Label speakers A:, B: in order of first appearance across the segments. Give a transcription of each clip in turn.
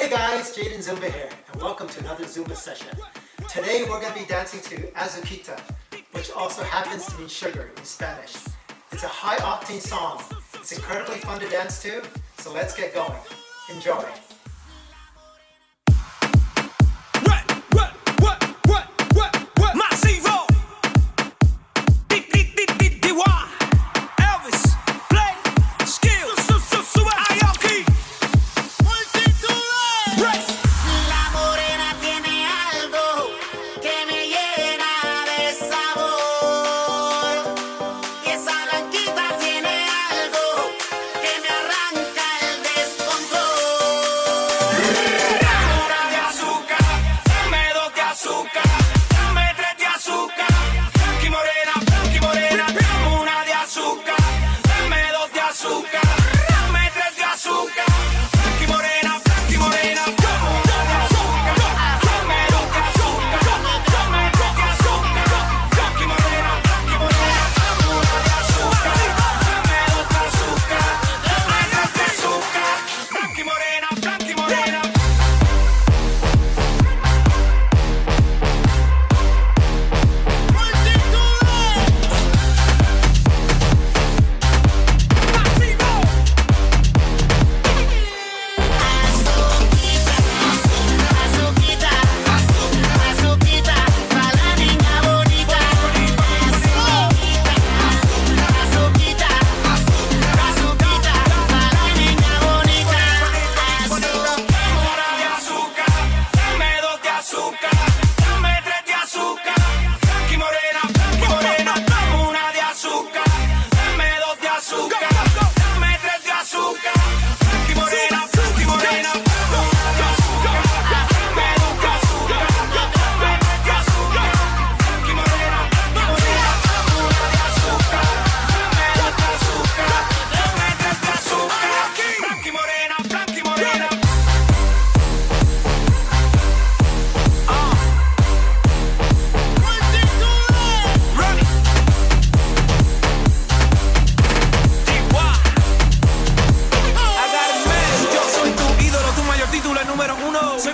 A: Hey guys, JDZumba here, and welcome to another Zumba session. Today we're going to be dancing to Azukita, which also happens to mean sugar in Spanish. It's a high-octane song. It's incredibly fun to dance to, so let's get going. Enjoy.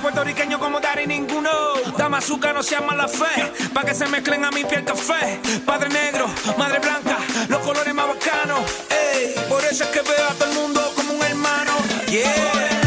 B: Puertorriqueño como Dari ninguno. Dame azúcar, no sea mala fe, pa' que se mezclen a mi piel café. Padre negro, madre blanca, los colores más bacanos. Ey, por eso es que veo a todo el mundo como un hermano. Yeah.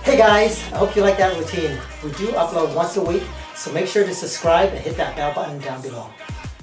A: Hey guys, I hope you like that routine. We do upload once a week, so make sure to subscribe and hit that bell button down below.